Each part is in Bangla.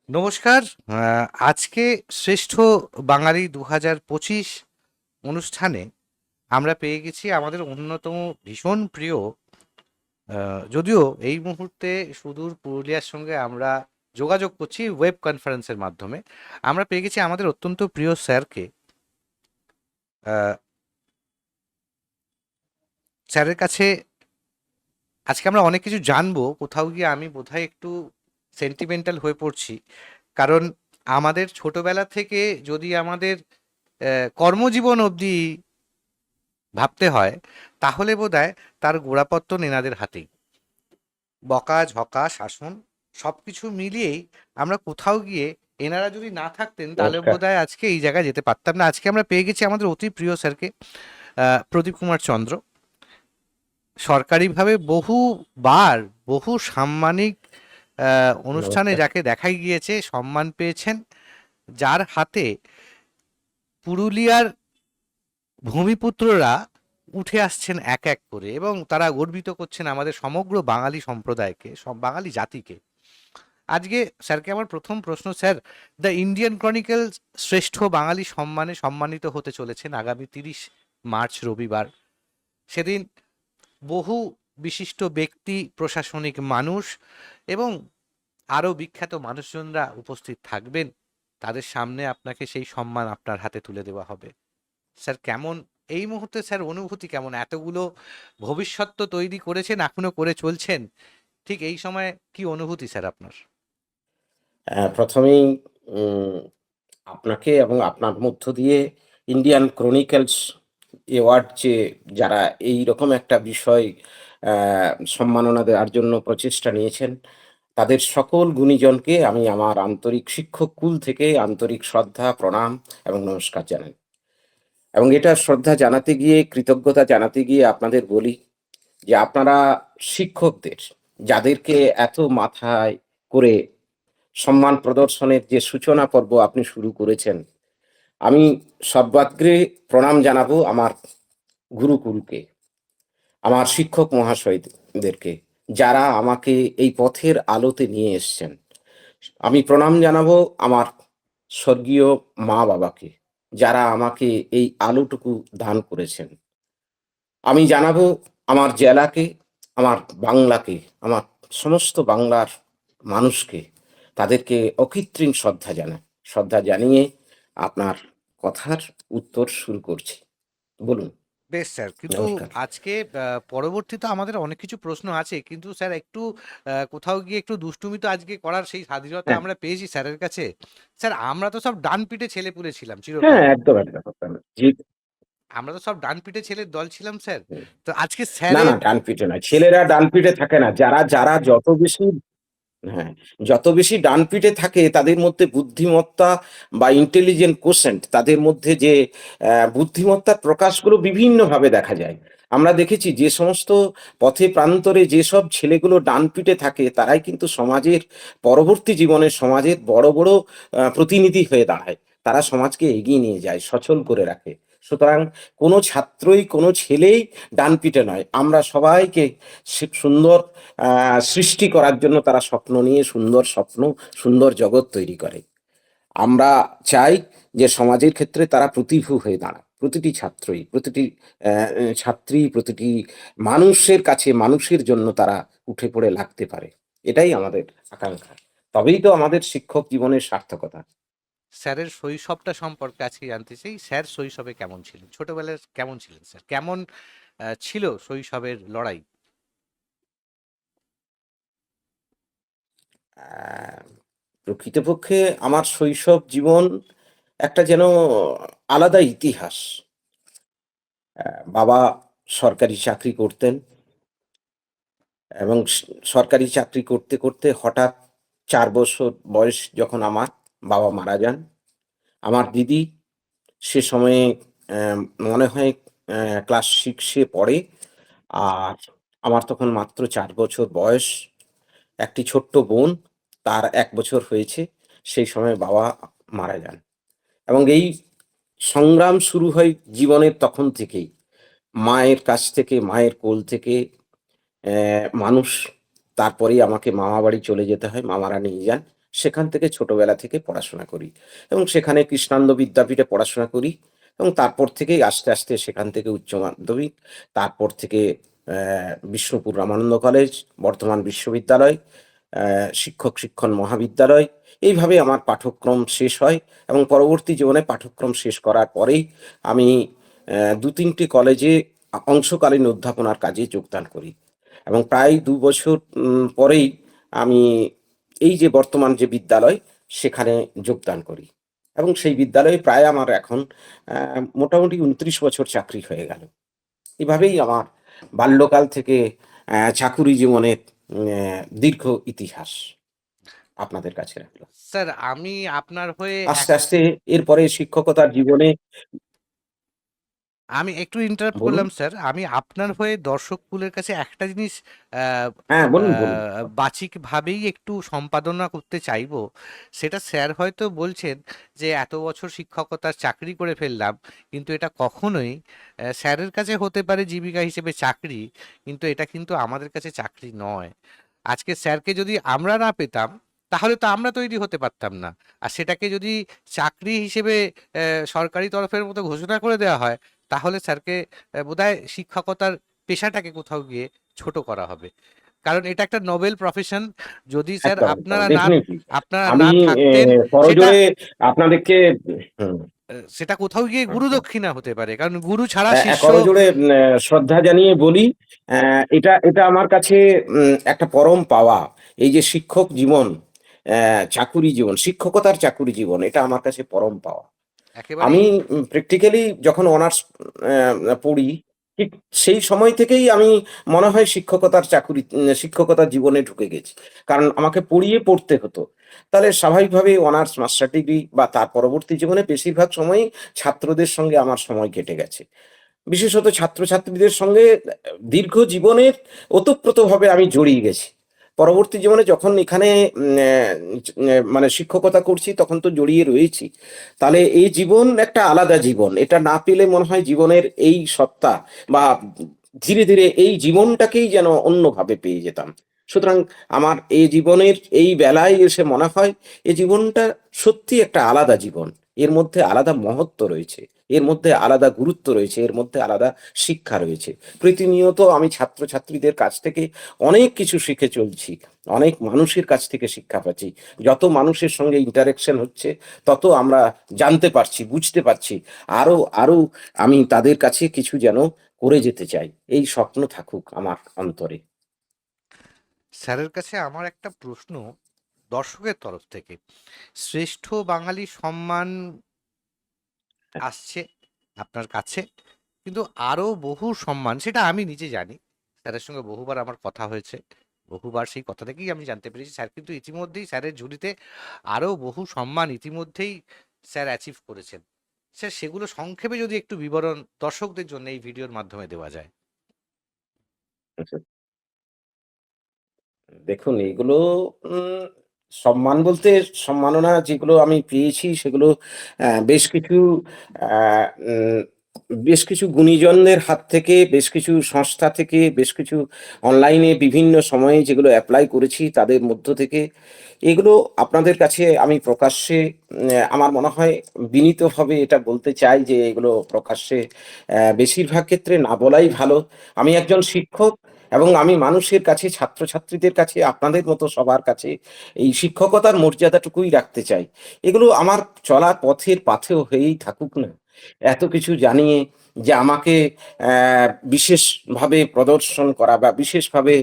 নমস্কার। আজকে শ্রেষ্ঠ বাঙালি ২০২৫ অনুষ্ঠানে আমরা পেয়ে গেছি আমাদের অন্যতম ভীষণ প্রিয়, যদিও এই মুহূর্তে সুদূর পুরুলিয়ার সঙ্গে আমরা যোগাযোগ করছি ওয়েব কনফারেন্সের মাধ্যমে। আমরা পেয়ে গেছি আমাদের অত্যন্ত প্রিয় স্যারকে। স্যারের কাছে আজকে আমরা অনেক কিছু জানবো। কোথাও গিয়ে আমি বোধহয় একটু সেন্টিমেন্টাল হয়ে পড়ছি, কারণ আমাদের ছোটবেলা থেকে যদি আমাদের কর্মজীবন অবধি ভাবতে হয়, তাহলে বোধহয় তার গোড়াপত্তন এনাদের হাতেই। বকা ঝকা শাসন সবকিছু মিলিয়েই আমরা কোথাও গিয়ে, এনারা যদি না থাকতেন তাহলে নমস্কার। বোধহয় আজকে এই জায়গায় যেতে পারতাম না। আজকে আমরা পেয়ে গেছি আমাদের অতি প্রিয় স্যারকে, প্রদীপ কুমার চন্দ্র। সরকারিভাবে বহুবার বহু সাম্মানিক অনুষ্ঠানে নমস্কার। যাকে দেখাই গিয়েছে, সম্মান পেয়েছেন, যার হাতে পুরুলিয়ার ভূমিপুত্ররা উঠে আসছেন এক এক করে, এবং তারা গর্বিত করছেন আমাদের সমগ্র বাঙালি সম্প্রদায়কে, সব বাঙালি জাতিকে। আজকে স্যারকে আমার প্রথম প্রশ্ন, স্যার, দ্য ইন্ডিয়ান ক্রনিকলস শ্রেষ্ঠ বাঙালি সম্মানে সম্মানিত হতে চলেছেন আগামী 30 মার্চ রবিবার। সেদিন বহু বিশিষ্ট ব্যক্তি, প্রশাসনিক মানুষ এবং আরও বিখ্যাত মানুষজনরা উপস্থিত থাকবেন। তাদের সামনে আপনাকে সেই সম্মান আপনার হাতে তুলে দেওয়া হবে। স্যার, কেমন এই মুহূর্তে, স্যার, অনুভূতি কেমন? এতগুলো ভবিষ্যৎ তো তৈরি করেছেন, এখনো করে চলছেন, ঠিক এই সময় কি অনুভূতি স্যার আপনার? প্রথমেই উম আপনাকে এবং আপনার মধ্য দিয়ে ইন্ডিয়ান ক্রনিকলস অ্যাওয়ার্ড যে যারা এইরকম একটা বিষয় অ্যা সম্মাননা দেওয়ার জন্য প্রচেষ্টা নিয়েছেন, তাদের সকল গুণীজনকে আমি আমার আন্তরিক শিক্ষক কুল থেকে আন্তরিক শ্রদ্ধা, প্রণাম এবং নমস্কার জানাই। এবং এটা শ্রদ্ধা জানাতে গিয়ে, কৃতজ্ঞতা জানাতে গিয়ে আপনাদের বলি যে আপনারা শিক্ষকদের, যাদেরকে এত মাথায় করে সম্মান প্রদর্শনের যে সূচনা পর্ব আপনি শুরু করেছেন, আমি সর্বাগ্রে প্রণাম জানাবো আমার গুরুকুলকে, আমার শিক্ষক মহাশয়দেরকে, যারা আমাকে এই পথের আলোতে নিয়ে এসছেন। আমি প্রণাম জানাবো আমার স্বর্গীয় মা-বাবাকে, যারা আমাকে এই আলোটুকু দান করেছেন। আমি জানাবো আমার জেলাকে, আমার বাংলাকে, আমার সমস্ত বাংলার মানুষকে, তাদেরকে অকৃত্রিম শ্রদ্ধা জানিয়ে আপনার কথার উত্তর শুরু করছি। বলুন। বেশ স্যার, কিন্তু নমস্কার। আজকে পরবর্তীতে আমাদের অনেক কিছু প্রশ্ন আছে, কিন্তু স্যার একটু কোথাও গিয়ে একটু দুষ্টুমি তো আজকে করার সেই স্বাধীনতা হ্যাঁ, আমরা পেয়েছি স্যারের কাছে। স্যার, আমরা তো সব ডান পিঠে ছেলেপুলে ছিলাম হ্যাঁ, চিরকাল। একদম, একদম, একদম। জি, আমরা তো সব ডান পিঠে ছেলের দল ছিলাম স্যার। হুম। তো আজকে না, না, স্যারের ডান পিঠে নয়। ছেলেরা ডান পিঠে থাকে না। যারা যত বেশি, হ্যাঁ, যত বেশি ডানপিটে থাকে তাদের মধ্যে বুদ্ধিমত্তা বা ইন্টেলিজেন্ট কোশেন্ট, তাদের মধ্যে যে বুদ্ধিমত্তার প্রকাশগুলো বিভিন্নভাবে দেখা যায়। আমরা দেখেছি যে সমস্ত পথে প্রান্তরে যেসব ছেলেগুলো ডানপিটে থাকে তারাই কিন্তু সমাজের পরবর্তী জীবনে সমাজের বড়, বড় প্রতিনিধি হয়ে দাঁড়ায়। তারা সমাজকে এগিয়ে নিয়ে যায়, সচল করে রাখে। সুতরাং কোনো ছাত্রই, কোনো ছেলেই ডানপিটে নয়। আমরা সবাইকে সুন্দর সৃষ্টি করার জন্য তারা স্বপ্ন নিয়ে সুন্দর স্বপ্ন, সুন্দর জগৎ তৈরি করে। আমরা চাই যে সমাজের ক্ষেত্রে তারা প্রতিভু হয়ে দাঁড়াক। প্রতিটি ছাত্রই, প্রতিটি ছাত্রী, প্রতিটি মানুষের কাছে, মানুষের জন্য তারা উঠে পড়ে লাগতে পারে। এটাই আমাদের আকাঙ্ক্ষা। তবেই তো আমাদের শিক্ষক জীবনের সার্থকতা। স্যারের শৈশবটা সম্পর্কে আজকে জানতে চাই। স্যার শৈশবে কেমন ছিলেন? ছোটবেলায় কেমন ছিলেন স্যার? কেমন ছিল শৈশবের লড়াই? আ প্রকৃতপক্ষে আমার শৈশব জীবন একটা যেন আলাদা ইতিহাস। বাবা সরকারি চাকরি করতেন এবং সরকারি চাকরি করতে, করতে হঠাৎ ৪ বছর বয়স যখন আমার, বাবা মারা যান। আমার দিদি সে সময়ে মনে হয় ক্লাস 6 এ পড়ে। আর আমার তখন মাত্র ৪ বছর বয়স। একটি ছোট্ট বোন, তার ১ বছর হয়েছে। সেই সময় বাবা মারা যান। এবং এই সংগ্রাম শুরু হয় জীবনের তখন থেকেই। মায়ের কাছ থেকে, মায়ের কোল থেকে মানুষ, তারপরেই আমাকে মামাবাড়ি চলে যেতে হয়। মামারা নিয়ে যান। সেখান থেকে ছোটবেলা থেকে পড়াশোনা করি এবং সেখানে কৃষ্ণানন্দ বিদ্যাপীঠে পড়াশোনা করি এবং তারপর থেকেই আস্তে, আস্তে সেখান থেকে উচ্চ মাধ্যমিক, তারপর থেকে বিষ্ণুপুর রামানন্দ কলেজ, বর্ধমান বিশ্ববিদ্যালয়, শিক্ষক শিক্ষণ মহাবিদ্যালয়, এইভাবে আমার পাঠক্রম শেষ হয় এবং পরবর্তী জীবনে পাঠক্রম শেষ করার পরেই আমি ২-৩টি কলেজে অংশকালীন অধ্যাপনার কাজে যোগদান করি এবং প্রায় ২ বছর পরেই আমি এই যে বর্তমান যে বিদ্যালয়, সেখানে যোগদান করি এবং সেই বিদ্যালয়ে প্রায় আমার এখন মোটামুটি ২৯ বছর চাকরি হয়ে গেল। এভাবেই আমার বাল্যকাল থেকে চাকুরি জীবনের দীর্ঘ ইতিহাস আপনাদের কাছে রাখলাম। স্যার আমি আপনার হয়ে আস্তে, আস্তে এরপরে শিক্ষকতার জীবনে আমি একটু ইন্টারাপ্ট বলুন? করলাম স্যার। আমি আপনার হয়ে দর্শককুলের কাছে একটা জিনিস আ হ্যাঁ, আ বলুন, বলুন। বাচিকভাবেই একটু সম্পাদনা করতে চাইবো। সেটা স্যার হয়তো বলছেন যে, "এত বছর শিক্ষকতার চাকরি করে ফেললাম।" কিন্তু এটা কখনোই স্যারের কাছে হতে পারে জীবিকা হিসেবে চাকরি, কিন্তু এটা কিন্তু আমাদের কাছে চাকরি নয়। আজকে স্যারকে যদি আমরা না পেতাম, তাহলে তো আমরা তৈরি হতে পারতাম না। আর সেটাকে যদি চাকরি হিসেবে সরকারি তরফের মতো ঘোষণা করে দেওয়া হয়, তাহলে স্যারকে বোধহয় শিক্ষকতার পেশাটাকে কোথাও গিয়ে ছোট করা হবে। কারণ এটা একটা নোবেল প্রফেশন। যদি স্যার একদম, একদম ডেফিনিটলি। আপনারা আমি না থাকতেন, সেটা করজোড়ে আপনাদেরকে হুম। সেটা কোথাও গিয়ে হুম, হুম। গুরুদক্ষিণা হতে পারে। কারণ গুরু ছাড়া শিষ্য করজোড়ে শ্রদ্ধা জানিয়ে বলি, এটা এটা আমার কাছে একটা পরম পাওয়া। এই যে শিক্ষক জীবন, চাকুরি জীবন, শিক্ষকতার চাকুরি জীবন, এটা আমার কাছে পরম পাওয়া। একেবারেই আমি প্র্যাকটিক্যালি যখন অনার্স পড়ি, ঠিক সেই সময় থেকেই আমি মনে হয় শিক্ষকতার জীবনে ঢুকে গেছি। কারণ আমাকে পড়িয়ে পড়তে হতো। তাহলে স্বাভাবিকভাবেই অনার্স মাস্টার ডিগ্রি বা তার পরবর্তী জীবনে বেশিরভাগ সময়ই ছাত্রদের সঙ্গে আমার সময় কেটে গেছে। বিশেষত ছাত্রছাত্রীদের সঙ্গে দীর্ঘ জীবনের ওতপ্রোতভাবে আমি জড়িয়ে গেছি। পরবর্তী জীবনে যখন এখানে মানে শিক্ষকতা করছি তখন তো জড়িয়ে রয়েছি। তাহলে এই জীবন একটা আলাদা জীবন। এটা না পেলে মনে হয় জীবনের এই সত্তা বা ধীরে, ধীরে এই জীবনটাকেই যেন অন্যভাবে পেয়ে যেতাম। সুতরাং আমার এই জীবনের এই বেলায় এসে মনে হয় এ জীবনটা সত্যিই একটা আলাদা জীবন। এর মধ্যে আলাদা মহত্ব রয়েছে। এর মধ্যে আলাদা গুরুত্ব রয়েছে, এর মধ্যে আলাদা শিক্ষা রয়েছে। প্রতিনিয়ত আমি ছাত্রছাত্রীদের কাছ থেকে অনেক কিছু শিখে চলছি। অনেক মানুষের কাছ থেকে শিক্ষা পাচ্ছি। যত মানুষের সঙ্গে ইন্টারেকশন হচ্ছে, তত আমরা জানতে পারছি, বুঝতে পারছি। আরো, আরো আমি তাদের কাছে কিছু যেন করে যেতে চাই। এই স্বপ্ন থাকুক আমার অন্তরে। স্যারের কাছে আমার একটা প্রশ্ন দর্শকের তরফ থেকে। শ্রেষ্ঠ বাঙালি সম্মান আসছে আপনার কাছে, কিন্তু আরো বহু সম্মান, সেটা আমি নিজে জানি। স্যারের সঙ্গে বহুবার আমার কথা হয়েছে, বহুবার সেই কথা থেকেই আমি জানতে পেরেছি স্যার কিন্তু ইতিমধ্যেই স্যারের ঝুলিতে আরো বহু সম্মান ইতিমধ্যেই স্যার অ্যাচিভ করেছেন। স্যার সেগুলো সংক্ষেপে যদি একটু বিবরণ দর্শকদের জন্য এই ভিডিওর মাধ্যমে দেওয়া যায়। আচ্ছা। দেখুন এগুলো উম সম্মান বলতে সম্মাননা যেগুলো আমি পেয়েছি সেগুলো বেশ কিছু আ উম বেশ কিছু গুণীজনদের হাত থেকে, বেশ কিছু সংস্থা থেকে, বেশ কিছু অনলাইনে বিভিন্ন সময়ে যেগুলো এপ্লাই করেছি তাদের মধ্য থেকে। এগুলো আপনাদের কাছে আমি প্রকাশ্যে আমার মনে হয় বিনীতভাবে এটা বলতে চাই যে এগুলো প্রকাশ্যে বেশিরভাগ ক্ষেত্রে না বলাই ভালো। আমি একজন শিক্ষক এবং আমি মানুষের কাছে, ছাত্রছাত্রীদের কাছে, আপনাদের মতো সবার কাছে এই শিক্ষকতার মর্যাদাটুকুই রাখতে চাই। এগুলো আমার চলার পথের পাথেয় হয়েই থাকুক না। এত কিছু জানিয়ে যে আমাকে বিশেষভাবে প্রদর্শন করা বা বিশেষভাবে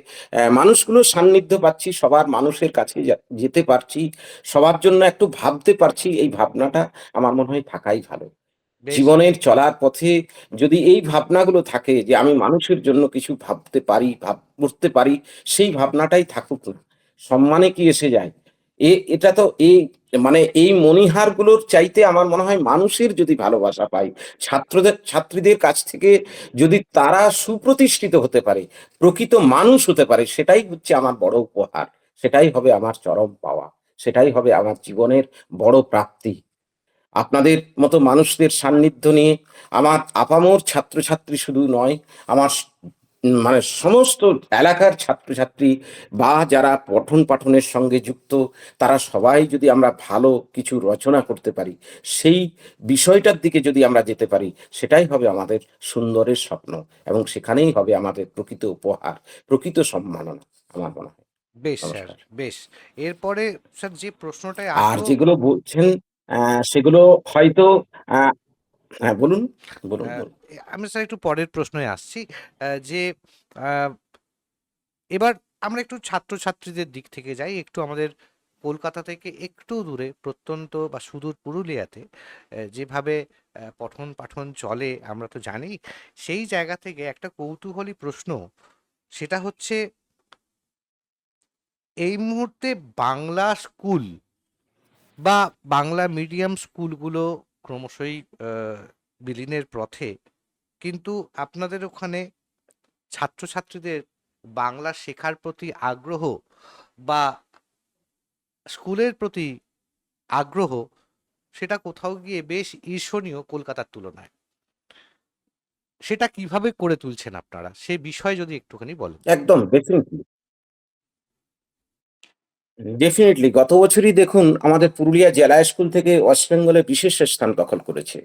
মানুষগুলোর সান্নিধ্য পাচ্ছি, সবার মানুষের কাছে যেতে পারছি, সবার জন্য একটু ভাবতে পারছি, এই ভাবনাটা আমার মনে হয় থাকাই ভালো। বেশ। জীবনের চলার পথে যদি এই ভাবনাগুলো থাকে যে আমি মানুষের জন্য কিছু ভাবতে পারি, করতে পারি, সেই ভাবনাটাই থাকুক না। সম্মানে কি এসে যায়? এটা তো মানে এই মণিহারগুলোর চাইতে আমার মনে হয় মানুষের যদি ভালোবাসা পাই, ছাত্রীদের কাছ থেকে যদি তারা সুপ্রতিষ্ঠিত হতে পারে, প্রকৃত মানুষ হতে পারে, সেটাই হচ্ছে আমার বড় উপহার। সেটাই হবে আমার চরম পাওয়া। সেটাই হবে আমার জীবনের বড় প্রাপ্তি। আপনাদের মতো মানুষদের সান্নিধ্য নিয়ে আমার আপামর ছাত্রছাত্রী শুধু নয়, আমার মানে সমস্ত এলাকার ছাত্রছাত্রী বা যারা পঠন পাঠনের সঙ্গে যুক্ত, তারা সবাই যদি আমরা ভালো কিছু রচনা করতে পারি, সেই বিষয়টার দিকে যদি আমরা যেতে পারি, সেটাই হবে আমাদের সুন্দরের স্বপ্ন এবং সেখানেই হবে আমাদের প্রকৃত উপহার, প্রকৃত সম্মাননা আমার মনে হয়। বেশ স্যার, নমস্কার। বেশ। এরপরে স্যার যে প্রশ্নটায় আর আসবো, যেগুলো বলছেন সেগুলো হয়তো আ হ্যাঁ, বলুন, বলুন, আহ, বলুন। আমি স্যার একটু পরের প্রশ্নে আসছি, যে আহ, এবার আমরা একটু ছাত্রছাত্রীদের দিক থেকে যাই, একটু আমাদের কলকাতা থেকে একটু দূরে প্রত্যন্ত বা সুদূর পুরুলিয়াতে যেভাবে পঠন পাঠন চলে আমরা তো জানি। সেই জায়গা থেকে একটা কৌতূহলী প্রশ্ন, সেটা হচ্ছে এই মুহূর্তে বাংলা স্কুল বা বাংলা মিডিয়াম স্কুলগুলো ক্রমশই বিলীনের পথে, কিন্তু আপনাদের ওখানে ছাত্রছাত্রীদের বাংলা শেখার প্রতি আগ্রহ বা স্কুলের প্রতি আগ্রহ, সেটা কোথাও গিয়ে বেশ ঈর্ষণীয় কলকাতার তুলনায়। সেটা কিভাবে করে তুলছেন আপনারা, সে বিষয়ে যদি একটুখানি বলেন। একদম ডেফিনিটলি। ডেফিনিটলি গত বছরই দেখুন আমাদের পুরুলিয়া জেলা স্কুল থেকে ওয়েস্ট বেঙ্গলে বিশেষ স্থান দখল করেছে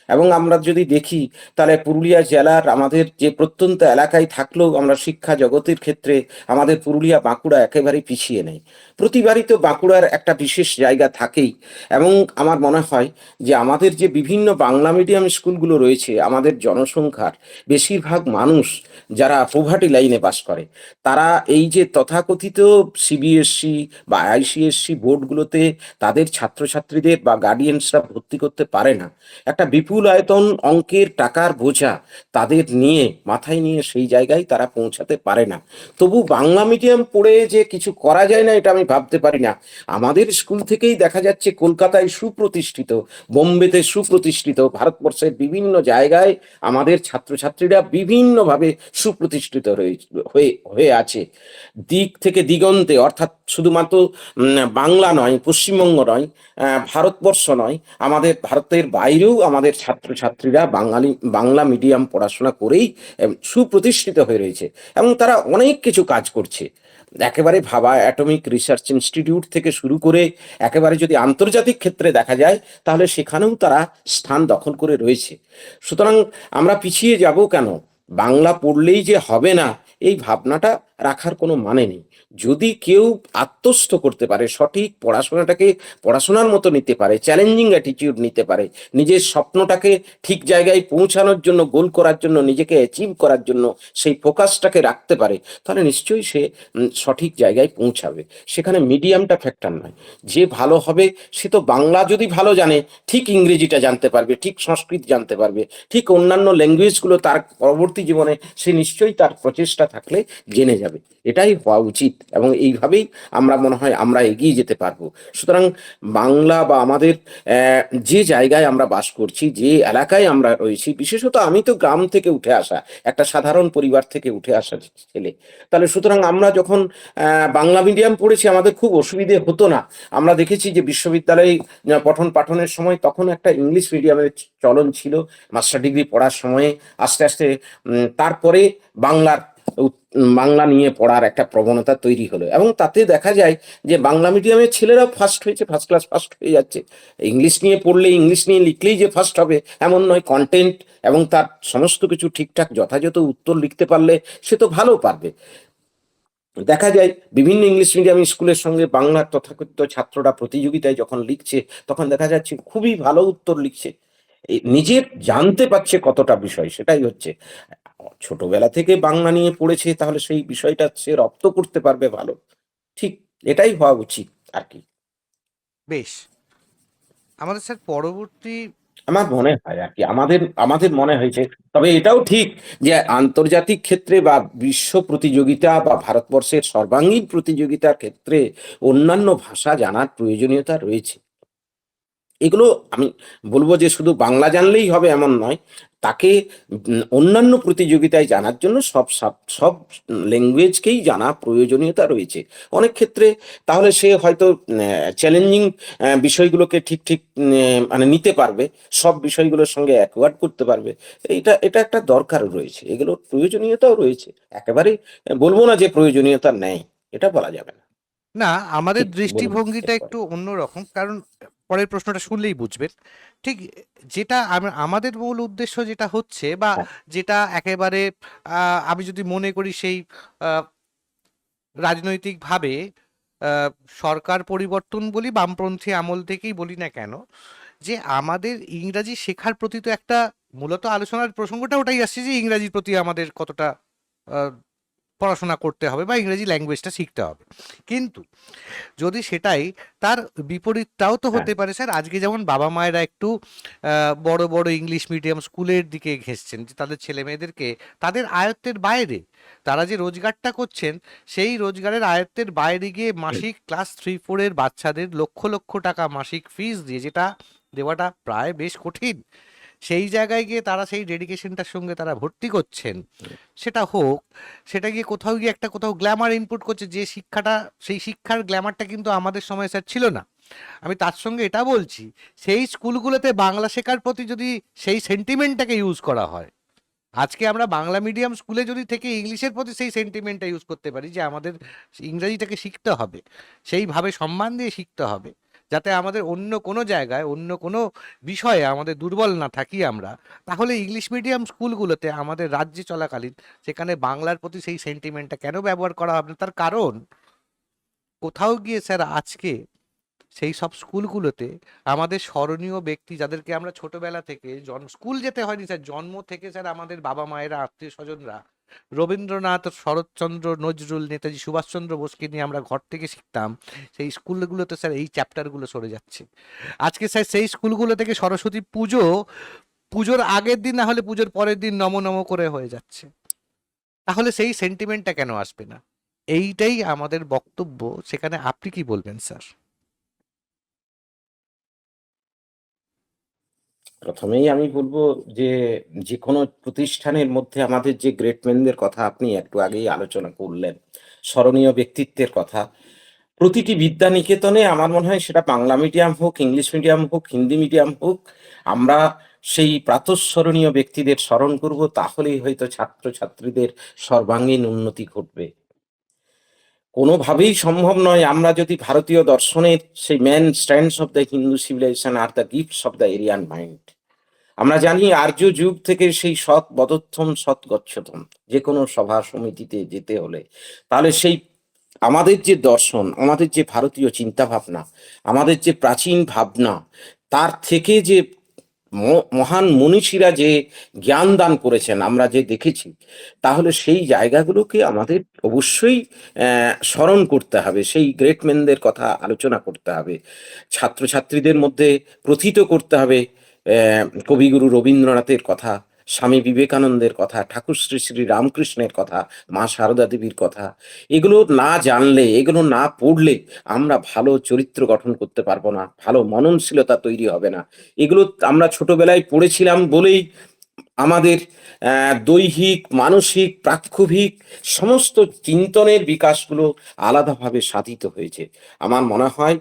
এবং আমরা যদি দেখি তাহলে পুরুলিয়া জেলার আমাদের যে প্রত্যন্ত এলাকায় থাকলেও আমরা শিক্ষা জগতের ক্ষেত্রে আমাদের পুরুলিয়া বাঁকুড়া একেবারেই পিছিয়ে নেই। প্রতিবারই তো বাঁকুড়ার একটা বিশেষ জায়গা থাকেই এবং আমার মনে হয় যে আমাদের যে বিভিন্ন বাংলা মিডিয়াম স্কুলগুলো রয়েছে, আমাদের জনসংখ্যার বেশিরভাগ মানুষ যারা পোভার্টি লাইনে বাস করে, তারা এই যে তথাকথিত সিবিএসসি বা আইসিএসসি বোর্ডগুলোতে তাদের ছাত্রছাত্রীদের বা গার্ডিয়ানসরা ভর্তি করতে পারে না। একটা বিপুল আয়তন অঙ্কের টাকার বোঝা তাদের নিয়ে মাথায় নিয়ে সেই জায়গায় তারা পৌঁছাতে পারে না। তবু বাংলা মিডিয়াম পড়ে যে কিছু করা যায় না এটা আমি ভাবতে পারি না। আমাদের স্কুল থেকেই দেখা যাচ্ছে কলকাতায় সুপ্রতিষ্ঠিত, বোম্বেতে সুপ্রতিষ্ঠিত, ভারতবর্ষের বিভিন্ন জায়গায় আমাদের ছাত্রছাত্রীরা বিভিন্নভাবে সুপ্রতিষ্ঠিত হয়ে হয়ে আছে। দিক থেকে দিগন্তে অর্থাৎ শুধুমাত্র বাংলা নয়, পশ্চিমবঙ্গ নয়, ভারতবর্ষ নয়, আমাদের ভারতের বাইরেও আমাদের ছাত্রছাত্রীরা বাংলা মিডিয়াম পড়াশোনা করেই সুপ্রতিষ্ঠিত হয়ে রয়েছে এবং তারা অনেক কিছু কাজ করছে। একেবারে ভাবা অ্যাটমিক রিসার্চ ইনস্টিটিউট থেকে শুরু করে একেবারে যদি আন্তর্জাতিক ক্ষেত্রে দেখা যায় তাহলে সেখানেও তারা স্থান দখল করে রয়েছে। সুতরাং আমরা পিছিয়ে যাব কেন? বাংলা পড়লেই যে হবে না এই ভাবনাটা রাখার কোনো মানে নেই। যদি কেউ আত্মস্থ করতে পারে, সঠিক পড়াশোনাটাকে পড়াশোনার মতো নিতে পারে, চ্যালেঞ্জিং অ্যাটিটিউড নিতে পারে, নিজের স্বপ্নটাকে ঠিক জায়গায় পৌঁছানোর জন্য, গোল করার জন্য, নিজেকে অ্যাচিভ করার জন্য সেই ফোকাসটাকে রাখতে পারে, তাহলে নিশ্চয়ই সে সঠিক জায়গায় পৌঁছাবে। সেখানে মিডিয়ামটা ফ্যাক্টর নয়। যে ভালো হবে সে তো বাংলা যদি ভালো জানে, ঠিক ইংরেজিটা জানতে পারবে, ঠিক সংস্কৃত জানতে পারবে, ঠিক অন্যান্য ল্যাঙ্গুয়েজগুলো তার পরবর্তী জীবনে সে নিশ্চয়ই তার প্রচেষ্টা থাকলে জেনে যাবে। এটাই হওয়া উচিত এবং এইভাবেই আমরা মনে হয় আমরা এগিয়ে যেতে পারবো। সুতরাং বাংলা বা আমাদের যে জায়গায় আমরা বাস করছি, যে এলাকায় আমরা রয়েছি, বিশেষত আমি তো গ্রাম থেকে উঠে আসা একটা সাধারণ পরিবার থেকে উঠে আসা ছেলে। তাহলে সুতরাং আমরা যখন বাংলা মিডিয়াম পড়েছি আমাদের খুব অসুবিধে হতো না। আমরা দেখেছি যে বিশ্ববিদ্যালয়ে পঠন পাঠনের সময় তখন একটা ইংলিশ মিডিয়ামের চলন ছিল মাস্টার ডিগ্রি পড়ার সময়ে। আস্তে আস্তে তারপরে বাংলার বাংলা নিয়ে পড়ার একটা প্রবণতা তৈরি হলো এবং তাতে দেখা যায় যে বাংলা মিডিয়ামের ছেলেরাও ফার্স্ট হয়েছে, ফার্স্ট ক্লাস ফার্স্ট হয়ে যাচ্ছে। ইংলিশ নিয়ে পড়লে, ইংলিশ নিয়ে লিখলেই যে ফার্স্ট হবে এমন নয়। কন্টেন্ট এবং তার সমস্ত কিছু ঠিকঠাক যথাযথ উত্তর লিখতে পারলে সে তো ভালো পারবে। দেখা যায় বিভিন্ন ইংলিশ মিডিয়াম স্কুলের সঙ্গে বাংলার তথাকথিত ছাত্ররা প্রতিযোগিতায় যখন লিখছে তখন দেখা যাচ্ছে খুবই ভালো উত্তর লিখছে। নিজের জানতে পারছে কতটা বিষয়, সেটাই হচ্ছে। ছোটবেলা থেকে বাংলা নিয়ে পড়েছে তাহলে সেই বিষয়টা সে রপ্ত করতে পারবে ভালো। ঠিক এটাই হওয়া উচিত আর কি। বেশ। আমাদের স্যার পরবর্তী, আমার মনে হয় আর কি, আমাদের আমাদের মনে হয়েছে। তবে এটাও ঠিক যে আন্তর্জাতিক ক্ষেত্রে বা বিশ্ব প্রতিযোগিতা বা ভারতবর্ষের সর্বাঙ্গীন প্রতিযোগিতার ক্ষেত্রে অন্যান্য ভাষা জানার প্রয়োজনীয়তা রয়েছে। এগুলো আমি বলবো যে শুধু বাংলা জানলেই হবে এমন নয়, তাকে অন্যান্য প্রতিযোগিতায় জানার জন্য সব সব সব ল্যাঙ্গুয়েজকেই জানা প্রয়োজনীয়তা রয়েছে অনেক ক্ষেত্রে। তাহলে সে হয়তো চ্যালেঞ্জিং বিষয়গুলোকে ঠিক ঠিক মানে নিতে পারবে, সব বিষয়গুলোর সঙ্গে অ্যাকোয়ার্ড করতে পারবে। এটা এটা একটা দরকার রয়েছে, এগুলোর প্রয়োজনীয়তাও রয়েছে। একেবারে বলবো না যে প্রয়োজনীয়তা নেই, এটা বলা যাবে না। না, আমাদের ঠিক বলুন দৃষ্টিভঙ্গিটা এরপরে। একটু অন্যরকম, কারণ পরের প্রশ্নটা শুনলেই বুঝবেন। ঠিক, যেটা আমাদের মূল উদ্দেশ্য যেটা হচ্ছে, বা হ্যাঁ, যেটা একেবারে আমি যদি মনে করি সেই আহ, রাজনৈতিকভাবে আহ, সরকার পরিবর্তন বলি, বামপন্থী আমল থেকেই বলি না কেন, যে আমাদের ইংরাজি শেখার প্রতি তো একটা, মূলত আলোচনার প্রসঙ্গটা ওটাই আসছে যে ইংরাজির প্রতি আমাদের কতটা আহ, পড়াশোনা করতে হবে বা ইংরেজি ল্যাঙ্গুয়েজটা শিখতে হবে। কিন্তু যদি সেটাই, তার বিপরীতটাও তো হ্যাঁ, হতে পারে স্যার। আজকে যেমন বাবা মায়েরা একটু বড় বড় ইংলিশ মিডিয়াম স্কুলের দিকে ঘেঁষছেন, যে তাদের ছেলে মেয়েদেরকে তাদের আয়ত্তের বাইরে, তারা যে রোজগারটা করছেন সেই রোজগারের আয়ত্তের বাইরে গিয়ে মাসিক ক্লাস 3-4-এর বাচ্চাদের লক্ষ লক্ষ টাকা মাসিক ফিস দিয়ে, যেটা দেওয়াটা প্রায় বেশ কঠিন, সেই জায়গায় গিয়ে তারা সেই ডেডিকেশনটার সঙ্গে তারা ভর্তি করছেন। সেটা হোক, সেটা গিয়ে কোথাও গিয়ে একটা কোথাও গ্ল্যামার ইনপুট করছে, যে শিক্ষাটা, সেই শিক্ষার গ্ল্যামারটা কিন্তু আমাদের সময় স্যার ছিল না। আমি তার সঙ্গে এটা বলছি, সেই স্কুলগুলোতে বাংলা শেখার প্রতি যদি সেই সেন্টিমেন্টটাকে ইউজ করা হয়, আজকে আমরা বাংলা মিডিয়াম স্কুলে যদি থেকে ইংলিশের প্রতি সেই সেন্টিমেন্টটা ইউজ করতে পারি, যে আমাদের ইংরেজিটাকে শিখতে হবে, সেইভাবে সম্মান দিয়ে শিখতে হবে, যাতে আমাদের অন্য কোনো জায়গায় অন্য কোনো বিষয়ে আমাদের দুর্বল না থাকি আমরা, তাহলে ইংলিশ মিডিয়াম স্কুলগুলোতে আমাদের রাজ্যে চলাকালীন সেখানে বাংলার প্রতি সেই সেন্টিমেন্টটা কেন ব্যবহার করা হবে না? তার কারণ, কোথাও গিয়ে স্যার আজকে সেই সব স্কুলগুলোতে আমাদের স্মরণীয় ব্যক্তি, যাদেরকে আমরা ছোটবেলা থেকে স্কুল যেতে হয়নি স্যার, জন্ম থেকে স্যার আমাদের বাবা মায়েরা, আত্মীয় স্বজনরা রবীন্দ্রনাথ, শরৎচন্দ্র, নজরুল, নেতাজি সুভাষচন্দ্র বোসকে নিয়ে আমরা ঘর থেকে শিখতাম, সেই স্কুলগুলোতে স্যার এই চ্যাপ্টারগুলো সরে যাচ্ছে। আজকে স্যার সেই স্কুলগুলো থেকে সরস্বতী পুজো, পুজোর আগের দিন না হলে পুজোর পরের দিন নম নম করে হয়ে যাচ্ছে। তাহলে সেই সেন্টিমেন্টটা কেন আসবে না? এইটাই আমাদের বক্তব্য। সেখানে আপনি কি বলবেন স্যার? প্রথমেই আমি বলবো যে যে কোনো প্রতিষ্ঠানের মধ্যে আমাদের যে গ্রেট মেনদের কথা আপনি একটু আগেই আলোচনা করলেন, স্মরণীয় ব্যক্তিত্বের কথা, প্রতিটি বিদ্যানিকেতনে আমার মনে হয় সেটা বাংলা মিডিয়াম হোক, ইংলিশ মিডিয়াম হোক, হিন্দি মিডিয়াম হোক, আমরা সেই প্রাতঃস্মরণীয় ব্যক্তিদের স্মরণ করব, তাহলেই হয়তো ছাত্রছাত্রীদের সর্বাঙ্গীন উন্নতি ঘটবে। কোনোভাবেই সম্ভব নয় আমরা যদি ভারতীয় দর্শনের সেই man stands of the Hindu civilization আর the gifts of the Aryan mind, আমরা জানি আর্য যুগ থেকে সেই সৎ বদোত্তম সৎ গচ্ছতম, যে কোনো সভা সমিতিতে যেতে হলে তাহলে সেই আমাদের যে দর্শন, আমাদের যে ভারতীয় চিন্তা ভাবনা, আমাদের যে প্রাচীন ভাবনা, তার থেকে যে মহান মনীষীরা যে জ্ঞান দান করেছেন আমরা যে দেখেছি, তাহলে সেই জায়গাগুলোকে আমাদের অবশ্যই স্মরণ করতে হবে, সেই গ্রেট মেনদের কথা আলোচনা করতে হবে, ছাত্রছাত্রীদের মধ্যে প্রথিত করতে হবে কবিগুরু রবীন্দ্রনাথের কথা, স্বামী বিবেকানন্দের কথা, ঠাকুর শ্রী শ্রী রামকৃষ্ণের কথা, মা সারদা দেবীর কথা। এগুলো না জানলে, এগুলো না পড়লে আমরা ভালো চরিত্র গঠন করতে পারবো না, ভালো মননশীলতা তৈরি হবে না। এগুলো আমরা ছোটবেলায় পড়েছিলাম বলেই আমাদের দৈহিক, মানসিক, প্রাক্ষোভিক সমস্ত চিন্তনের বিকাশগুলো আলাদাভাবে সাধিত হয়েছে। আমার মনে হয়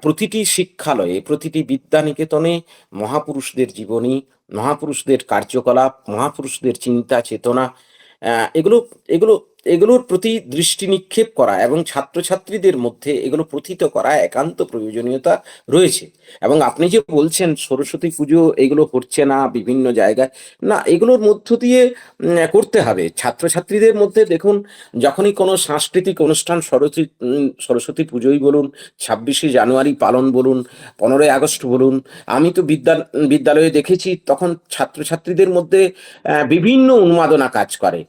প্রতিটি শিক্ষালয়ে, প্রতিটি বিদ্যানিকেতনে মহাপুরুষদের জীবনী, মহাপুরুষদের কার্যকলাপ, মহাপুরুষদের চিন্তা চেতনা, এগুলো এগুলো এগুলোর প্রতি দৃষ্টি নিক্ষেপ করা এবং ছাত্রছাত্রীদের মধ্যে এগুলো প্রথিত করা একান্ত প্রয়োজনীয়তা রয়েছে। এবং আপনি যে বলছেন সরস্বতী পুজো এগুলো হচ্ছে না বিভিন্ন জায়গায়, না এগুলোর মধ্য দিয়ে করতে হবে ছাত্রছাত্রীদের মধ্যে। দেখুন, যখনই কোনো সাংস্কৃতিক অনুষ্ঠান, সরস্বতী পুজোই বলুন, 26শে জানুয়ারি পালন বলুন, 15ই আগস্ট বলুন, আমি তো বিদ্যালয়ে দেখেছি তখন ছাত্রছাত্রীদের মধ্যে বিভিন্ন উন্মাদনা কাজ করে।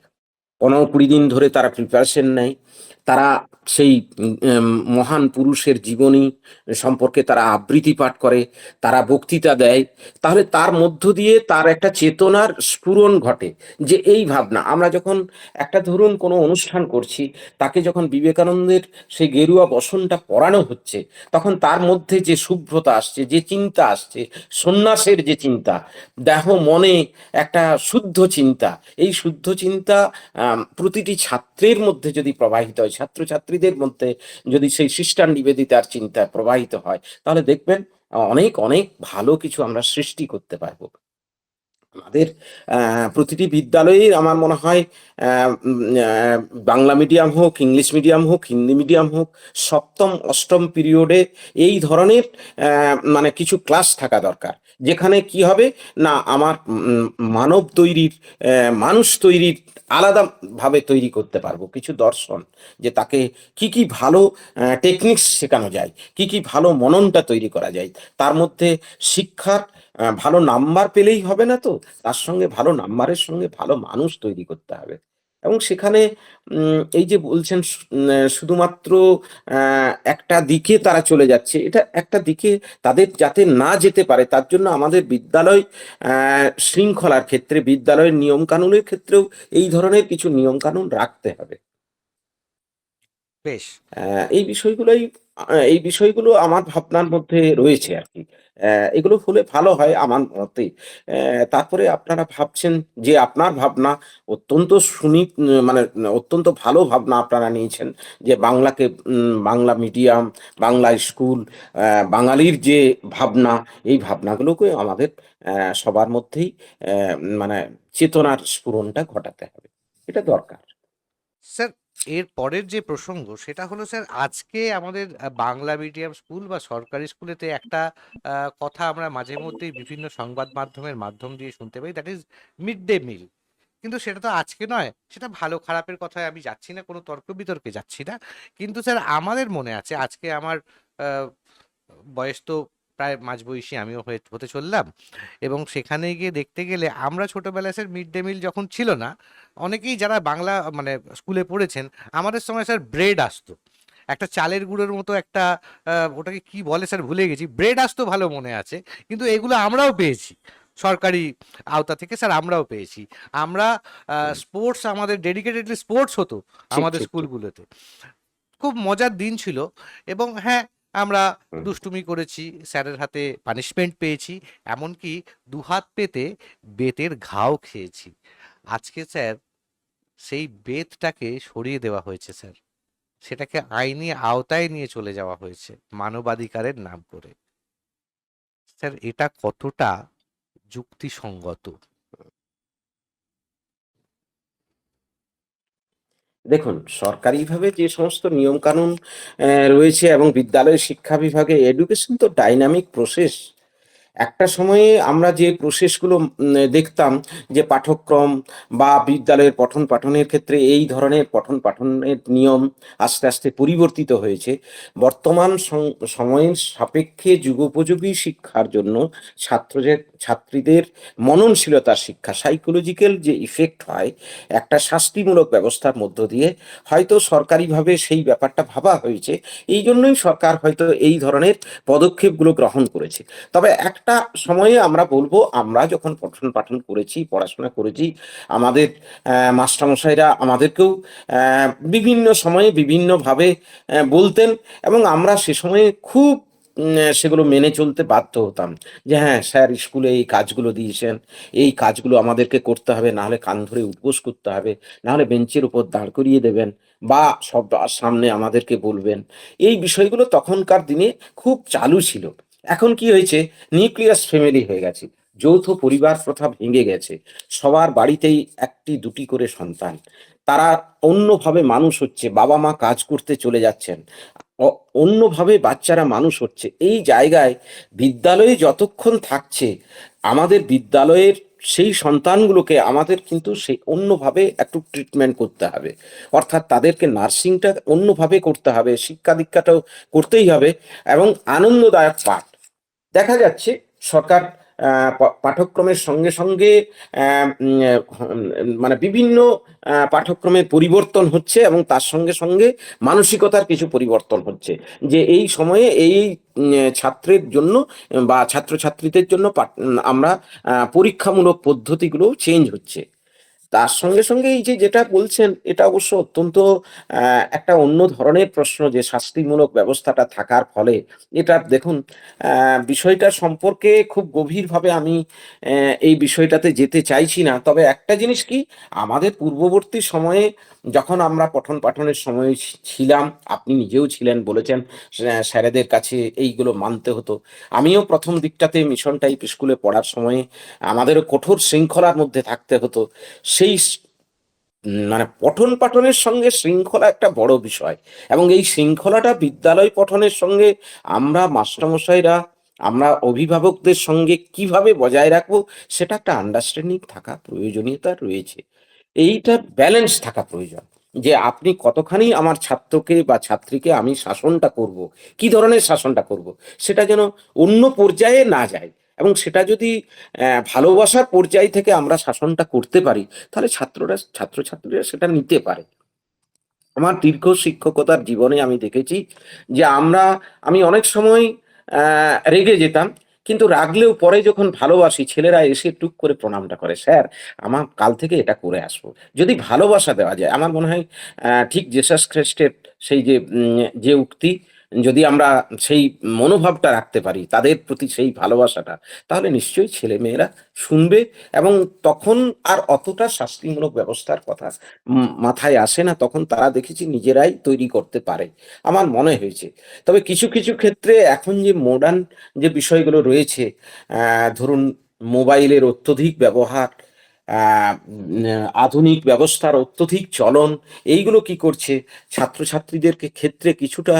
15-20 দিন ধরে তারা প্রিপারেশন নেয়। তারা সেই মহান পুরুষের জীবনী সম্পর্কে তারা আবৃত্তি পাঠ করে, তারা বক্তৃতা দেয়, তাহলে তার মধ্য দিয়ে তার একটা চেতনার স্ফুরণ ঘটে যে এই ভাবনা। আমরা যখন একটা ধরুন কোনো অনুষ্ঠান করছি, তাকে যখন বিবেকানন্দের সেই গেরুয়া বসনটা পড়ানো হচ্ছে, তখন তার মধ্যে যে শুভ্রতা আসছে, যে চিন্তা আসছে, সন্ন্যাসের যে চিন্তা, দেহ মনে একটা শুদ্ধ চিন্তা, এই শুদ্ধ চিন্তা প্রতিটি ছাত্রের মধ্যে যদি প্রবাহিত হয়, ছাত্রছাত্রীদের মধ্যে যদি সেই খ্রিস্টান নিবেদিতার চিন্তা প্রবাহিত হয়, তাহলে দেখবেন অনেক অনেক ভালো কিছু আমরা সৃষ্টি করতে পারবো। আমাদের প্রতিটি বিদ্যালয়েই আমার মনে হয় বাংলা মিডিয়াম হোক, ইংলিশ মিডিয়াম হোক, হিন্দি মিডিয়াম হোক, সপ্তম অষ্টম পিরিয়ডে এই ধরনের মানে কিছু ক্লাস থাকা দরকার, যেখানে কি হবে না আমার মানব তৈরির, মানুষ তৈরির আলাদাভাবে তৈরি করতে পারবো কিছু দর্শন, যে তাকে কি কি ভালো টেকনিক্স শেখানো যায়, কি কি ভালো মননটা তৈরি করা যায়। তার মধ্যে শিক্ষার ভালো নাম্বার পেলেই হবে না তো, তার সঙ্গে ভালো নাম্বারের সঙ্গে ভালো মানুষ তৈরি করতে হবে। এবং সেখানে এই যে বলছেন শুধুমাত্র একটা দিকে তারা চলে যাচ্ছে, এটা একটা দিকে তাদের যাতে না যেতে পারে তার জন্য আমাদের বিদ্যালয় শৃঙ্খলার ক্ষেত্রে, বিদ্যালয়ের নিয়ম কানুনের ক্ষেত্রেও এই ধরনের কিছু নিয়ম কানুন রাখতে হবে। বেশ। এই বিষয়গুলোই এই বিষয়গুলো আমার ভাবনার মধ্যে রয়েছে আরকি। এগুলো হলে ভালো হয় আমার মতে। তারপরে আপনারা ভাবছেন যে আপনার ভাবনা অত্যন্ত মানে অত্যন্ত ভালো ভাবনা আপনারা নিয়েছেন, যে বাংলাকে বাংলা মিডিয়াম, বাংলা স্কুল, বাঙালির যে ভাবনা, এই ভাবনাগুলোকে আমাদের সবার মধ্যেই মানে চেতনার স্ফুরণটা ঘটাতে হবে। এটা দরকার। স্যার, এর পরের যে প্রসঙ্গ সেটা হলো স্যার, আজকে আমাদের বাংলা মিডিয়াম স্কুল বা সরকারি স্কুলেতে একটা কথা আমরা মাঝে মধ্যেই বিভিন্ন সংবাদ মাধ্যমের মাধ্যম দিয়ে শুনতে পাই, that is mid day meal. কিন্তু সেটা তো আজকে নয়, সেটা ভালো খারাপের কথায় আমি যাচ্ছি না, কোনো তর্ক বিতর্কে যাচ্ছি না। কিন্তু স্যার আমাদের মনে আছে, আজকে আমার আহ, বয়স তো প্রায় মাঝবয়সী আমিও হতে চললাম, এবং সেখানে গিয়ে দেখতে গেলে আমরা ছোটবেলায় স্যার মিড ডে মিল যখন ছিল না, অনেকেই যারা বাংলা মানে স্কুলে পড়েছেন, আমাদের সময় স্যার ব্রেড আসতো, একটা চালের গুঁড়োর মতো একটা ওটাকে কি বলে স্যার ভুলে গেছি, ব্রেড আসতো ভালো মনে আছে। কিন্তু এগুলো আমরাও পেয়েছি সরকারি আওতা থেকে স্যার, আমরাও পেয়েছি। আমরা হুম, স্পোর্টস, আমাদের ডেডিকেটেডলি স্পোর্টস হতো ঠিক, আমাদের ঠিক, ঠিক। স্কুলগুলোতে। খুব মজার দিন ছিল। এবং হ্যাঁ, আমরা হুম। দুষ্টুমি করেছি, স্যারের হাতে পানিশমেন্ট পেয়েছি, এমনকি দুহাত পেতে বেতের ঘাও খেয়েছি। আজকে স্যার সেই বেতটাকে সরিয়ে দেওয়া হয়েছে স্যার, সেটাকে আইনি আওতায় নিয়ে চলে যাওয়া হয়েছে মানবাধিকারের নাম করে। স্যার এটা কতটা যুক্তিসঙ্গত? দেখুন, সরকারিভাবে যে সমস্ত নিয়মকানুন রয়েছে এবং বিদ্যালয় শিক্ষা বিভাগে এডুকেশন তো ডাইনামিক প্রসেস। একটা সময়ে আমরা যে প্রসেসগুলো দেখতাম, যে পাঠ্যক্রম বা বিদ্যালয়ের পঠন-পাঠনের ক্ষেত্রে এই ধরনের পঠন-পাঠনের নিয়ম আস্তে, আস্তে পরিবর্তিত হয়েছে। বর্তমান সময়ের সাপেক্ষে যুগোপযোগী শিক্ষার জন্য ছাত্রীদের মননশীলতার শিক্ষা, সাইকোলজিক্যাল যে ইফেক্ট হয় একটা শাস্তিমূলক ব্যবস্থার মধ্য দিয়ে, হয়তো সরকারিভাবে সেই ব্যাপারটা ভাবা হয়েছে। এইজন্যই সরকার হয়তো এই ধরনের পদক্ষেপগুলো গ্রহণ করেছে। তবে একটা সময়ে আমরা বলব, আমরা যখন পঠন-পাঠন করেছি, পড়াশোনা করেছি, আমাদের মাস্টারমশাইরা আমাদেরকেও বিভিন্ন সময়ে বিভিন্নভাবে বলতেন, এবং আমরা সে সময়ে খুব সেগুলো মেনে চলতে বাধ্য হতাম। যে হ্যাঁ, স্যার স্কুলে এই কাজগুলো দিয়েছেন, এই কাজগুলো আমাদেরকে করতে হবে, নাহলে কান ধরে উঠবোস করতে হবে, নাহলে বেঞ্চের উপর দাঁড় করিয়ে দেবেন, বা সবার সামনে আমাদেরকে বলবেন। এই বিষয়গুলো তখনকার দিনে খুব চালু ছিল। এখন কি হয়েছে? নিউক্লিয়াস ফ্যামিলি হয়ে গেছে। যৌথ পরিবার প্রথা ভেঙে গেছে। সবার বাড়িতেই ১ টি ২ টি করে সন্তান। তারা অন্যভাবে মানুষ হচ্ছে। বাবা-মা কাজ করতে চলে যাচ্ছেন। অ অন্যভাবে বাচ্চারা মানুষ হচ্ছে। এই জায়গায় বিদ্যালয়ে যতক্ষণ থাকছে, আমাদের বিদ্যালয়ের সেই সন্তানগুলোকে আমাদের কিন্তু সেই অন্যভাবে একটু ট্রিটমেন্ট করতে হবে। অর্থাৎ তাদেরকে নার্সিংটা অন্যভাবে করতে হবে, শিক্ষা-দীক্ষাটাও করতেই হবে, এবং আনন্দদায়ক পাঠ। দেখা যাচ্ছে সরকার পাঠ্যক্রমের সঙ্গে সঙ্গে মানে বিভিন্ন পাঠ্যক্রমের পরিবর্তন হচ্ছে এবং তার সঙ্গে সঙ্গে মানসিকতার কিছু পরিবর্তন হচ্ছে, যে এই সময়ে এই ছাত্রের জন্য বা ছাত্রছাত্রীদের জন্য আমরা পরীক্ষামূলক পদ্ধতিগুলো চেঞ্জ হচ্ছে। তার সঙ্গে সঙ্গে এই যে যেটা বলছেন এটা অবশ্য অত্যন্ত একটা অন্য ধরনের প্রশ্ন, যে শাস্তিমূলক ব্যবস্থাটা থাকার ফলে এটা দেখুন, বিষয়টা সম্পর্কে খুব গভীরভাবে আমি এই বিষয়টাতে যেতে চাইছি না। তবে একটা জিনিস কি, আমাদের পূর্ববর্তী সময়ে যখন আমরা পঠন পাঠনের সময় ছিলাম, আপনি নিজেও ছিলেন, বলেছেন স্যারেদের কাছে এইগুলো মানতে হতো। আমিও প্রথম দিকটাতে মিশন টাইপ স্কুলে পড়ার সময়ে আমাদেরও কঠোর শৃঙ্খলার মধ্যে থাকতে হতো। সেই মানে পঠন পাঠনের সঙ্গে শৃঙ্খলা একটা বড় বিষয়, এবং এই শৃঙ্খলাটা বিদ্যালয় পঠনের সঙ্গে আমরা মাস্টারমশাইরা, আমরা অভিভাবকদের সঙ্গে কিভাবে বজায় রাখবো, সেটা একটা আন্ডারস্ট্যান্ডিং থাকা প্রয়োজনীয়তা রয়েছে। এইটা ব্যালেন্স থাকা প্রয়োজন, যে আপনি কতখানি আমার ছাত্রকে বা ছাত্রীকে আমি শাসনটা করব, কি ধরনের শাসনটা করব, সেটা যেন অন্য পর্যায়ে না যায়, এবং সেটা যদি ভালোবাসার পর্যায় থেকে আমরা শাসনটা করতে পারি, তাহলে ছাত্রছাত্রীরা সেটা নিতে পারে। আমার দীর্ঘ শিক্ষকতার জীবনে আমি দেখেছি যে আমি অনেক সময় রেগে যেতাম, কিন্তু রাগলেও পরে যখন ভালোবাসি, ছেলেরা এসে টুক করে প্রণামটা করে, স্যার আমার কাল থেকে এটা করে আসবো। যদি ভালোবাসা দেওয়া যায়, আমার মনে হয় ঠিক জেসাস খ্রিস্টের সেই যে উক্তি, যদি আমরা সেই মনোভাবটা রাখতে পারি তাদের প্রতি, সেই ভালোবাসাটা, তাহলে নিশ্চয়ই ছেলে মেয়েরা শুনবে, এবং তখন আর অতটা শাস্তিমূলক ব্যবস্থার কথা মাথায় আসে না। তখন তারা দেখেছি নিজেরাই তৈরি করতে পারে, আমার মনে হয়েছে। তবে কিছু কিছু ক্ষেত্রে এখন যে মডার্ন যে বিষয়গুলো রয়েছে, ধরুন মোবাইলের অত্যধিক ব্যবহার, আধুনিক ব্যবস্থার অত্যধিক চলন, এইগুলো কি করছে, ছাত্রছাত্রীদেরকে ক্ষেত্রে কিছুটা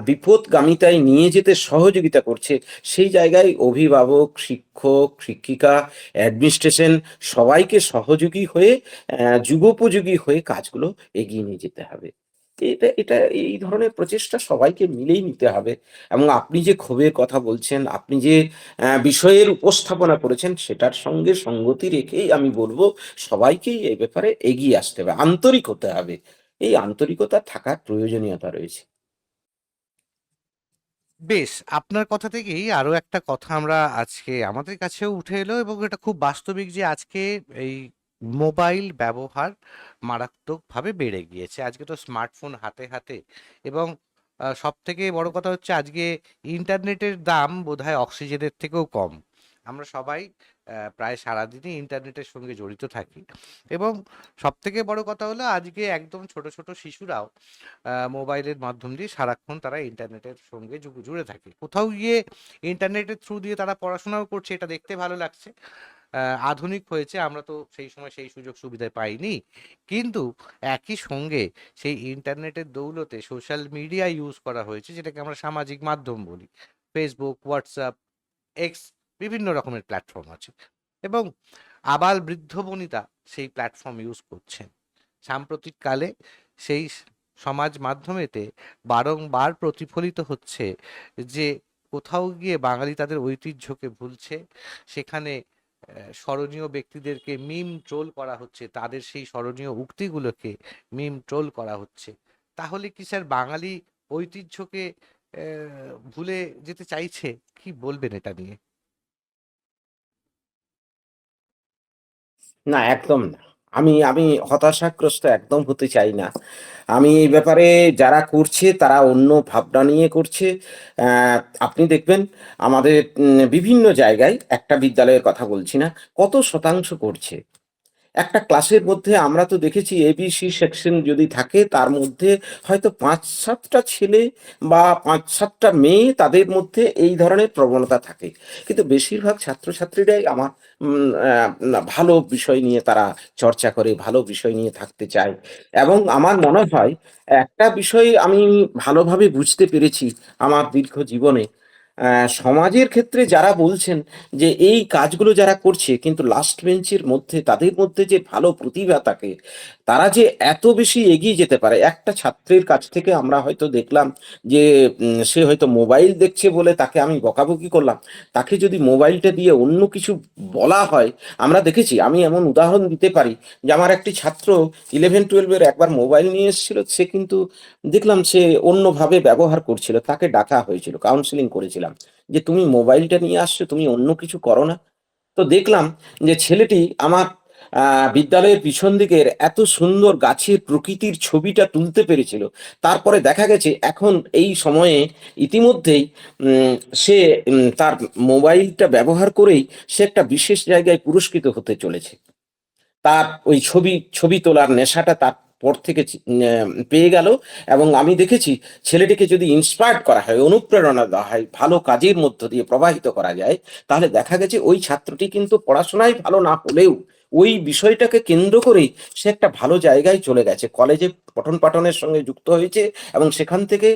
বিপদগামিতায় নিয়ে যেতে সহযোগিতা করছে। সেই জায়গায় অভিভাবক, শিক্ষক, শিক্ষিকা, অ্যাডমিনিস্ট্রেশন সবাইকে সহযোগী হয়ে যুগোপযোগী হয়ে কাজগুলো এগিয়ে নিয়ে যেতে হবে। এটা এটা এই ধরনের প্রচেষ্টা সবাইকে মিলেই নিতে হবে, এবং আপনি যে ক্ষোভের কথা বলছেন, আপনি যে বিষয়ের উপস্থাপনা করেছেন, সেটার সঙ্গে সঙ্গতি রেখেই আমি বলব সবাইকেই এই ব্যাপারে এগিয়ে আসতে হবে, আন্তরিক হতে হবে। এই আন্তরিকতা থাকার প্রয়োজনীয়তা রয়েছে। বেশ, আপনার কথা থেকেই আরো একটা কথা আমরা আজকে আমাদের কাছেও উঠে এলো, এবং এটা খুব বাস্তবিক যে আজকে এই মোবাইল ব্যবহার মারাত্মকভাবে বেড়ে গিয়েছে। আজকে তো স্মার্টফোন হাতে হাতে, এবং সব থেকে বড় কথা হচ্ছে আজকে ইন্টারনেটের দাম বোধহয় অক্সিজেনের থেকেও কম। আমরা সবাই প্রায় সারাদিনই ইন্টারনেটের সঙ্গে জড়িত থাকি, এবং সব থেকে বড় কথা হলো আজকে একদম ছোট ছোট শিশুরাও মোবাইলের মাধ্যম দিয়ে সারাক্ষণ তারা ইন্টারনেটের সঙ্গে জুড়ে থাকে। কোথাও গিয়ে ইন্টারনেটের থ্রু দিয়ে তারা পড়াশোনাও করছে, এটা দেখতে ভালো লাগছে। আধুনিক হয়েছে, আমরা তো সেই সময় সেই সুযোগ সুবিধা পাইনি। কিন্তু একই সঙ্গে সেই ইন্টারনেটের দৌলতে সোশ্যাল মিডিয়া ইউজ করা হয়েছে, যেটাকে আমরা সামাজিক মাধ্যম বলি। ফেসবুক, হোয়াটসঅ্যাপ, এক্স, বিভিন্ন রকমের প্ল্যাটফর্ম আছে, এবং আবাল বৃদ্ধ বনিতা সেই প্ল্যাটফর্ম ইউজ করছেন। সাম্প্রতিককালে সেই সমাজ মাধ্যমেতে বারংবার প্রতিফলিত হচ্ছে যে কোথাও গিয়ে বাঙালি তাদের ঐতিহ্যকে ভুলছে। সেখানে স্মরণীয় ব্যক্তিদেরকে মিম ট্রোল করা হচ্ছে, তাদের সেই স্মরণীয় উক্তিগুলোকে মিম ট্রোল করা হচ্ছে। তাহলে কি স্যার বাঙালি ঐতিহ্যকে ভুলে যেতে চাইছে? কি বলবেন এটা নিয়ে? না, একদম না। আমি হতাশাগ্রস্ত একদম হতে চাই না। আমি এই ব্যাপারে, যারা করছে তারা অন্য ভাবনা নিয়ে করছে। অ্যা আপনি দেখবেন আমাদের বিভিন্ন জায়গায়, একটা বিদ্যালয়ের কথা বলছি না, কত শতাংশ করছে। একটা ক্লাসের মধ্যে আমরা তো দেখেছি এবিসি সেকশন যদি থাকে, তার মধ্যে হয়তো ৫-৭ টা ছেলে বা ৫-৭ টা মেয়ে, তাদের মধ্যে এই ধরনের প্রবণতা থাকে। কিন্তু বেশিরভাগ ছাত্রছাত্রীরাই আমার ভালো বিষয় নিয়ে তারা চর্চা করে, ভালো বিষয় নিয়ে থাকতে চায়, এবং আমার মনে হয় একটা বিষয় আমি ভালোভাবে বুঝতে পেরেছি আমার দীর্ঘ জীবনে, সমাজের ক্ষেত্রে যারা বলছেন যে এই কাজগুলো যারা করছে কিন্তু লাস্ট বেঞ্চের মধ্যে তাদের মধ্যে যে ভালো প্রতিভা থাকে, তারা যে এত বেশি এগিয়ে যেতে পারে। একটা ছাত্রের কাছ থেকে আমরা হয়তো দেখলাম যে সে হয়তো মোবাইল দেখছে বলে তাকে আমি বকাবকি করলাম। তাকে যদি মোবাইলটা দিয়ে অন্য কিছু বলা হয়, আমরা দেখেছি, আমি এমন উদাহরণ দিতে পারি যে আমার একটি ছাত্র 11-12 একবার মোবাইল নিয়ে এসেছিল, সে কিন্তু দেখলাম সে অন্যভাবে ব্যবহার করছিল। তাকে ডাকা হয়েছিল, কাউন্সেলিং করেছিলাম যে তুমি মোবাইলটা নিয়ে আসছো, তুমি অন্য কিছু করো না। তো দেখলাম যে ছেলেটি আমার বিদ্যালয়ের পিছন দিকের এত সুন্দর গাছের প্রকৃতির ছবিটা তুলতে পেরেছিল। তারপরে দেখা গেছে এখন এই সময়ে ইতিমধ্যেই উম, সে তার মোবাইলটা ব্যবহার করেই সে একটা বিশেষ জায়গায় পুরস্কৃত হতে চলেছে। তার ওই ছবি ছবি তোলার নেশাটা তার পর থেকে পেয়ে গেল। এবং আমি দেখেছি ছেলেটিকে যদি ইন্সপায়ার্ড করা হয়, অনুপ্রেরণা দেওয়া হয়, ভালো কাজের মধ্য দিয়ে প্রবাহিত করা যায়, তাহলে দেখা গেছে ওই ছাত্রটি কিন্তু পড়াশোনায় ভালো না হলেও ওই বিষয়টাকে কেন্দ্র করেই সে একটা ভালো জায়গায় চলে গেছে, কলেজে পঠন পাঠনের সঙ্গে যুক্ত হয়েছে এবং সেখান থেকে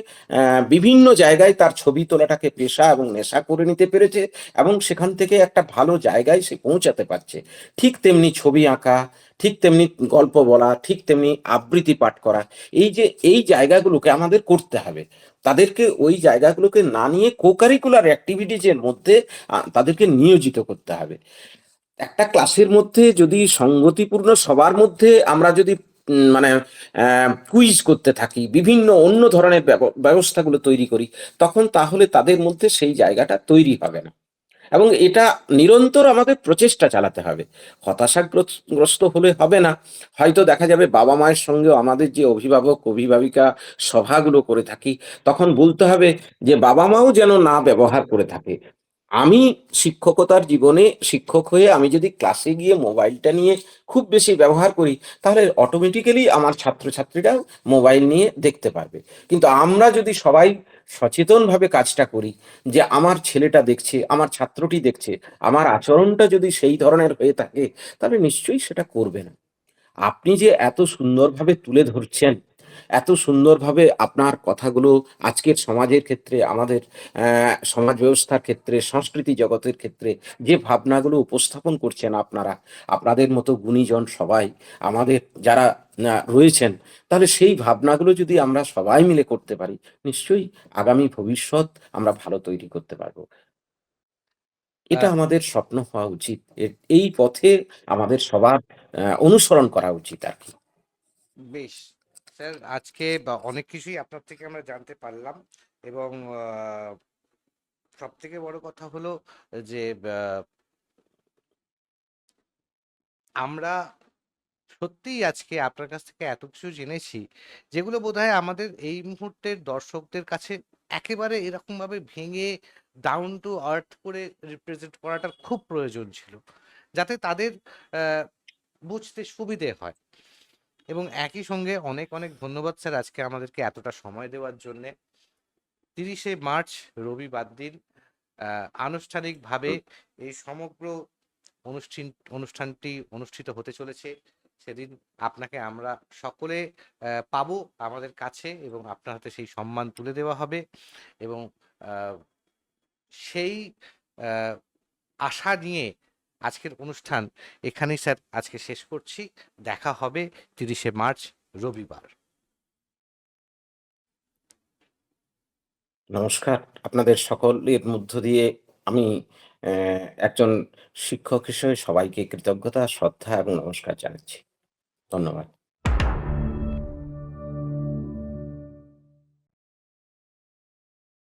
বিভিন্ন জায়গায় তার ছবি তোলাটাকে পেশা এবং নেশা করে নিতে পেরেছে এবং সেখান থেকে একটা ভালো জায়গায় সে পৌঁছাতে পারছে। ঠিক তেমনি ছবি আঁকা, ঠিক তেমনি গল্প বলা, ঠিক তেমনি আবৃত্তি পাঠ করা, এই যে এই জায়গাগুলোকে আমাদের করতে হবে। তাদেরকে ওই জায়গাগুলোকে না নিয়ে কোকারিকুলার অ্যাক্টিভিটিজের মধ্যে তাদেরকে নিয়োজিত করতে হবে। একটা ক্লাসের মধ্যে যদি সঙ্গতিপূর্ণ সবার মধ্যে আমরা যদি মানে কুইজ করতে থাকি, বিভিন্ন অন্য ধরনের ব্যবস্থাগুলো তৈরি করি, তখন তাহলে তাদের মধ্যে সেই জায়গাটা তৈরি হবে না। এবং এটা নিরন্তর আমাদের প্রচেষ্টা চালাতে হবে। হতাশাগ্রস্ত হলে হবে না। হয়তো দেখা যাবে বাবা মায়ের সঙ্গেও আমাদের যে অভিভাবক অভিভাবিকা সভাগুলো করে থাকি, তখন বলতে হবে যে বাবা মাও যেন না ব্যবহার করে থাকে। আমি শিক্ষকতার জীবনে শিক্ষক হয়ে আমি যদি ক্লাসে গিয়ে মোবাইলটা নিয়ে খুব বেশি ব্যবহার করি, তাহলে অটোমেটিক্যালি আমার ছাত্রছাত্রীরাও মোবাইল নিয়ে দেখতে পারবে। কিন্তু আমরা যদি সবাই সচেতনভাবে কাজটা করি যে আমার ছেলেটা দেখছে, আমার ছাত্রটি দেখছে, আমার আচরণটা যদি সেই ধরনের হয়ে থাকে, তাহলে নিশ্চয়ই সেটা করবে না। আপনি যে এত সুন্দরভাবে তুলে ধরছেন, এত সুন্দরভাবে আপনার কথাগুলো আজকের সমাজের ক্ষেত্রে, আমাদের সমাজ ব্যবস্থার ক্ষেত্রে, সংস্কৃতি জগতের ক্ষেত্রে যে ভাবনাগুলো উপস্থাপন করছেন আপনারা, আপনাদের মতো গুণীজন সবাই আমাদের যারা রয়েছেন, তাহলে সেই ভাবনাগুলো যদি আমরা সবাই মিলে করতে পারি, নিশ্চয়ই আগামী ভবিষ্যৎ আমরা ভালো তৈরি করতে পারবো। এটা আহ, আমাদের স্বপ্ন হওয়া উচিত। এই পথে আমাদের সবার অনুসরণ করা উচিত আরকি। বেশ স্যার, আজকে বা অনেক কিছুই আপনার থেকে আমরা জানতে পারলাম, এবং সব থেকে বড় কথা হলো যে আমরা সত্যিই আজকে আপনার কাছ থেকে এত কিছু জেনেছি, যেগুলো বোধহয় আমাদের এই মুহূর্তের দর্শকদের কাছে একেবারে এরকম ভাবে ভেঙে ডাউন টু আর্থ করে রিপ্রেজেন্ট করাটার খুব প্রয়োজন ছিল, যাতে তাদের আহ, বুঝতে সুবিধে হয়। এবং একই সঙ্গে অনেক অনেক ধন্যবাদ স্যার আজকে আমাদেরকে এতটা সময় দেওয়ার জন্যে। 30শে মার্চ রবিবার দিন আনুষ্ঠানিকভাবে এই সমগ্র অনুষ্ঠান অনুষ্ঠানটি অনুষ্ঠিত হতে চলেছে। সেদিন আপনাকে আমরা সকলে পাবো আমাদের কাছে, এবং আপনার হাতে সেই সম্মান তুলে দেওয়া হবে। এবং আহ, সেই আহ, আশা নিয়ে আজকের অনুষ্ঠান এখানেই স্যার আজকে শেষ করছি। দেখা হবে 30শে মার্চ রবিবার। নমস্কার। আপনাদের সকলের মধ্য দিয়ে আমি একজন শিক্ষক হিসেবে সবাইকে কৃতজ্ঞতা, শ্রদ্ধা এবং নমস্কার জানাচ্ছি। ধন্যবাদ।